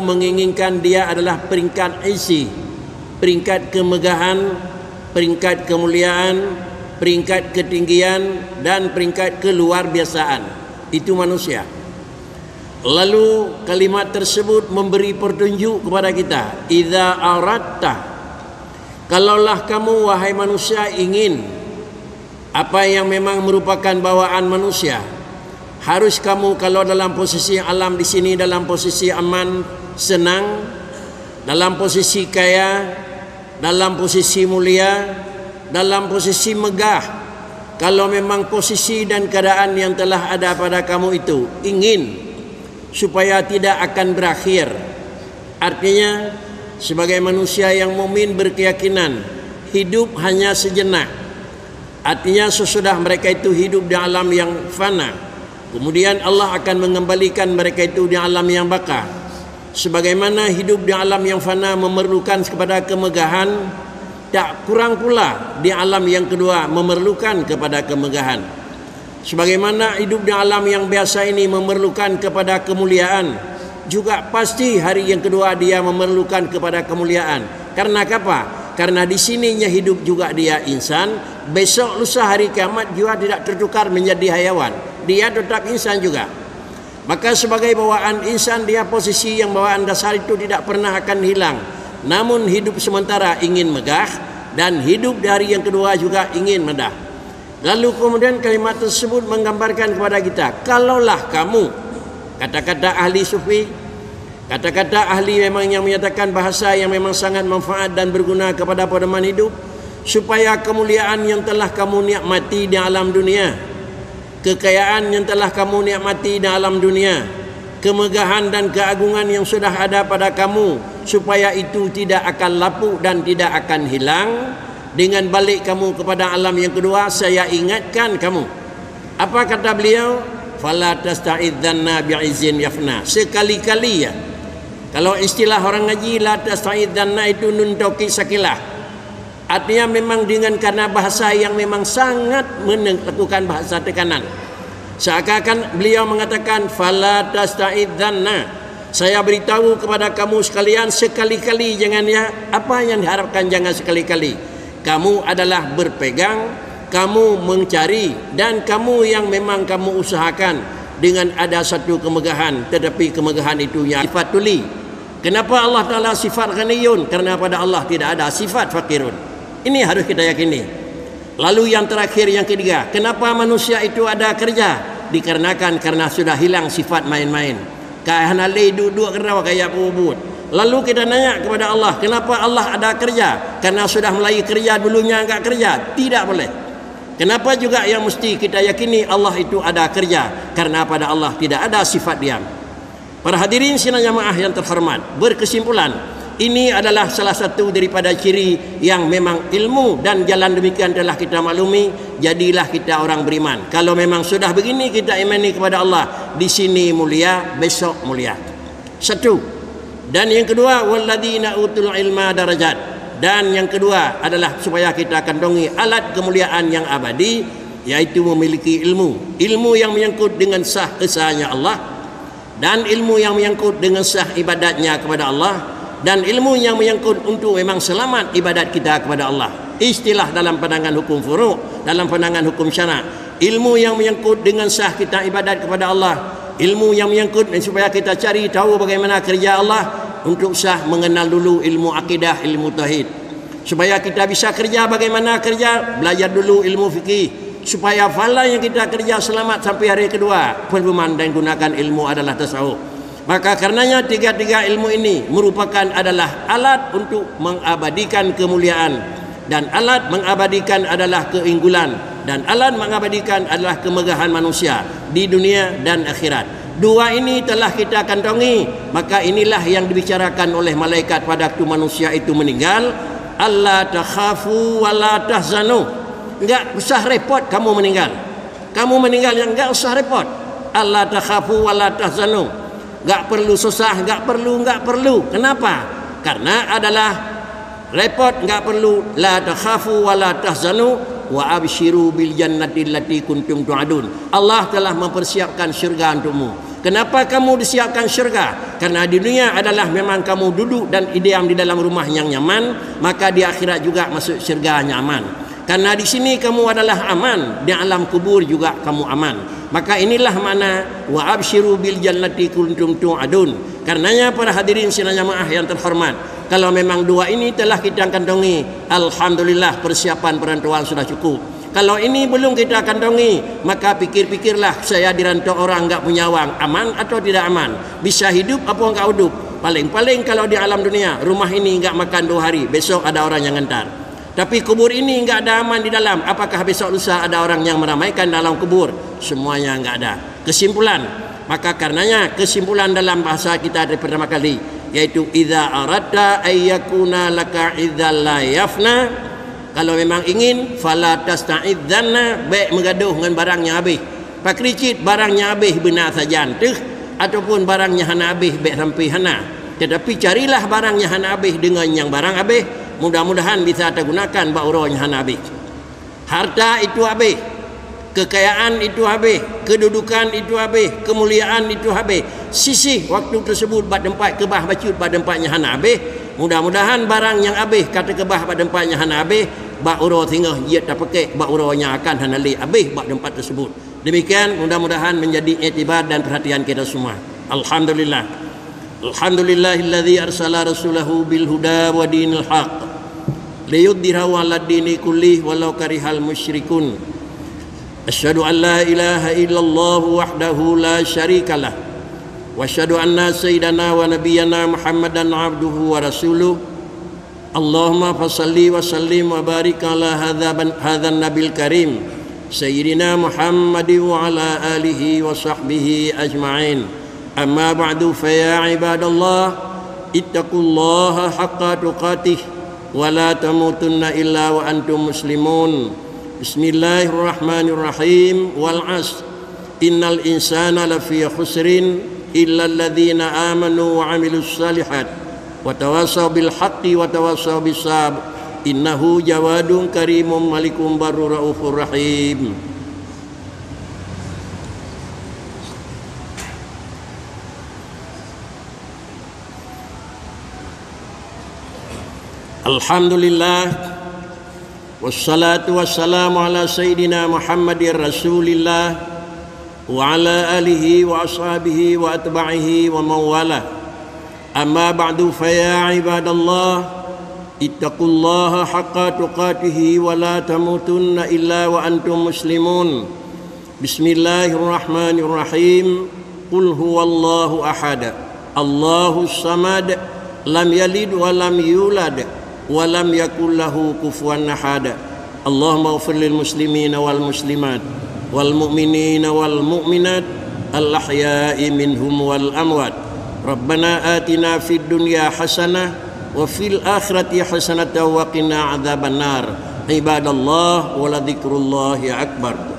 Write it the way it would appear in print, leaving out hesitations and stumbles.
menginginkan dia adalah peringkat izzi, peringkat kemegahan, peringkat kemuliaan, peringkat ketinggian, dan peringkat keluar biasaan. Itu manusia. Lalu kalimat tersebut memberi petunjuk kepada kita, idza aratta, kalaulah kamu wahai manusia ingin apa yang memang merupakan bawaan manusia, harus kamu kalau dalam posisi alam di sini dalam posisi aman, senang, dalam posisi kaya, dalam posisi mulia, dalam posisi megah. Kalau memang posisi dan keadaan yang telah ada pada kamu itu ingin supaya tidak akan berakhir. Artinya sebagai manusia yang mukmin berkeyakinan hidup hanya sejenak. Artinya sesudah mereka itu hidup di alam yang fana, kemudian Allah akan mengembalikan mereka itu di alam yang baka. Sebagaimana hidup di alam yang fana memerlukan kepada kemegahan, tak kurang pula di alam yang kedua memerlukan kepada kemegahan. Sebagaimana hidup di alam yang biasa ini memerlukan kepada kemuliaan, juga pasti hari yang kedua dia memerlukan kepada kemuliaan. Karena apa? Karena di sininya hidup juga dia insan, besok lusa hari kiamat juga tidak tertukar menjadi hayawan. Dia tetap insan juga. Maka sebagai bawaan insan, dia posisi yang bawaan dasar itu tidak pernah akan hilang. Namun hidup sementara ingin megah, dan hidup di hari yang kedua juga ingin megah. Lalu kemudian kalimat tersebut menggambarkan kepada kita, kalaulah kamu, kata-kata ahli sufi, kata-kata ahli memang yang menyatakan bahasa yang memang sangat manfaat dan berguna kepada pedoman hidup, supaya kemuliaan yang telah kamu nikmati di alam dunia, kekayaan yang telah kamu nikmati di alam dunia, kemegahan dan keagungan yang sudah ada pada kamu, supaya itu tidak akan lapuk dan tidak akan hilang. Dengan balik kamu kepada alam yang kedua, saya ingatkan kamu. Apa kata beliau? Fala tasta'idzanna bi'izin yafna. Sekali-kali ya. Kalau istilah orang ngaji, la tasta'idzanna itu nun taukid sakilah. Artinya memang dengan karena bahasa yang memang sangat melakukan bahasa tekanan. Seakan-akan beliau mengatakan fala tasta'idzanna. Saya beritahu kepada kamu sekalian, sekali-kali jangan ya. Apa yang diharapkan jangan sekali-kali. Kamu adalah berpegang, kamu mencari, dan kamu yang memang kamu usahakan dengan ada satu kemegahan, tetapi kemegahan itu yang sifat tuli. Kenapa Allah Ta'ala sifat ghaniyun? Karena pada Allah tidak ada sifat fakirun. Ini harus kita yakini. Lalu yang terakhir, yang ketiga, kenapa manusia itu ada kerja? Dikarenakan karena sudah hilang sifat main-main. Karena duduk kerana kayak bubut. Lalu kita nanya kepada Allah, kenapa Allah ada kerja? Karena sudah mulai kerja dulunya enggak kerja. Tidak boleh. Kenapa juga yang mesti kita yakini Allah itu ada kerja? Karena pada Allah tidak ada sifat diam. Para hadirin sidang jamaah yang terhormat, berkesimpulan, ini adalah salah satu daripada ciri yang memang ilmu dan jalan demikian telah kita maklumi. Jadilah kita orang beriman. Kalau memang sudah begini kita imani kepada Allah, di sini mulia, besok mulia. Satu. Dan yang kedua, walladzina utul ilma darajat. Dan yang kedua adalah supaya kita kandungi alat kemuliaan yang abadi, yaitu memiliki ilmu. Ilmu yang menyangkut dengan sah esanya Allah, dan ilmu yang menyangkut dengan sah ibadatnya kepada Allah, dan ilmu yang menyangkut untuk memang selamat ibadat kita kepada Allah. Istilah dalam pandangan hukum furu', dalam pandangan hukum syara'. Ilmu yang menyangkut dengan sah kita ibadat kepada Allah, ilmu yang menyangkut supaya kita cari tahu bagaimana kerja Allah, untuk sah mengenal dulu ilmu akidah, ilmu tauhid. Supaya kita bisa kerja bagaimana kerja, belajar dulu ilmu fikih. Supaya fala yang kita kerja selamat sampai hari kedua, pedoman dan gunakan ilmu adalah tasawuf. Maka karenanya tiga-tiga ilmu ini merupakan adalah alat untuk mengabadikan kemuliaan, dan alat mengabadikan adalah keunggulan, dan alat mengabadikan adalah kemegahan manusia di dunia dan akhirat. Dua ini telah kita kantongi, maka inilah yang dibicarakan oleh malaikat pada waktu manusia itu meninggal. Allah takhafu wa la tahzanu. Enggak usah repot kamu meninggal. Kamu meninggal yang enggak usah repot. Allah takhafu wa la tahzanu. Enggak perlu susah, enggak perlu. Kenapa? Karena adalah repot, enggak perlu. La takhafu wa la tahzanu wa abshiru bil jannati allati kuntum tu'adun. Allah telah mempersiapkan syurga untukmu. Kenapa kamu disiapkan syurga? Karena di dunia adalah memang kamu duduk dan diam di dalam rumah yang nyaman, maka di akhirat juga masuk syurga nyaman. Karena di sini kamu adalah aman, di alam kubur juga kamu aman. Maka inilah makna wa absyiru bil jannati kuntum tu'adun. Karenanya para hadirin sidang jamaah yang terhormat, kalau memang dua ini telah kita kantongi, alhamdulillah persiapan perantuan sudah cukup. Kalau ini belum kita kantongi, maka pikir-pikirlah, saya dirantau orang enggak punya uang, aman atau tidak aman? Bisa hidup apa enggak hidup? Paling-paling kalau di alam dunia, rumah ini enggak makan 2 hari, besok ada orang yang ngantar. Tapi kubur ini enggak ada aman di dalam. Apakah besok lusa ada orang yang meramaikan dalam kubur? Semuanya enggak ada. Kesimpulan, maka karenanya kesimpulan dalam bahasa kita dari pertama kali, yaitu idza aradta ayyakuna laka idzal la yafna. Kalau memang ingin, fala tasta'idzanna, baik mengaduh dengan barangnya habis. Pak kricit barangnya habis benar saja anteh, ataupun barangnya hana habis baik sampai hana. Tetapi carilah barangnya hana habis dengan yang barang habis, mudah-mudahan bisa tergunakan bauronya hana habis. Harta itu habis, kekayaan itu habis, kedudukan itu habis, kemuliaan itu habis. Sisih waktu tersebut pada tempat kebah bacut pada tempatnya hana habis. Mudah-mudahan barang yang habis kata kebah pada tempatnya hana habis, bak uro tinggal dia tak pakai, bak uronya akan hana li habis bak tempat tersebut. Demikian mudah-mudahan menjadi iktibar dan perhatian kita semua. Alhamdulillah. Alhamdulillahilladzi arsala rasulahu bil huda wa dinil haq liyudhhirahu 'alad dini kullih walau karihal musyrikun. Asyhadu an la ilaha illallah wahdahu la syarikalah wa asyhadu anna sayyidana wa nabiyyana Muhammadan abduhu wa rasuluh. Allahumma fasalli wa sallim wa barik ala hadzal nabil karim sayyidina Muhammadin wa ala alihi wa sahbihi ajma'in. Amma ba'du, fa ya ibadallah ittaqullaha haqqa tuqatih wa la tamutunna illa wa antum muslimun. Bismillahirrahmanirrahim. Wal 'asr innal insana lafi khusrin illa alladhina amanu wa 'amilus shalihat wa tawassaw bil haqqi wa tawassaw bis sabr. Innahu jawadun karimun malikum barur raufur rahim. Alhamdulillah wassalatu wassalamu ala sayyidina Muhammadir Rasulillah wa ala alihi wa ashabihi wa atba'ihi wa mawalah. Amma ba'du, fa ya ibadallah ittaqullaha haqqa tuqatihi wa la tamutunna illa wa antum muslimun. Bismillahirrahmanirrahim. Qul huwallahu ahad, Allahus samad, lam yalid wa lam yulad wa lam yakul lahu kufuwan ahad. Allahumma ighfir lil muslimina wal muslimat wal mu'minina wal mu'minat al ahya'i minhum wal amwat. Rabbana atina fid dunya hasanah wa fil akhirati hasanatan wa qina adzabannar. Ibadallah wa la dzikrullahi akbar.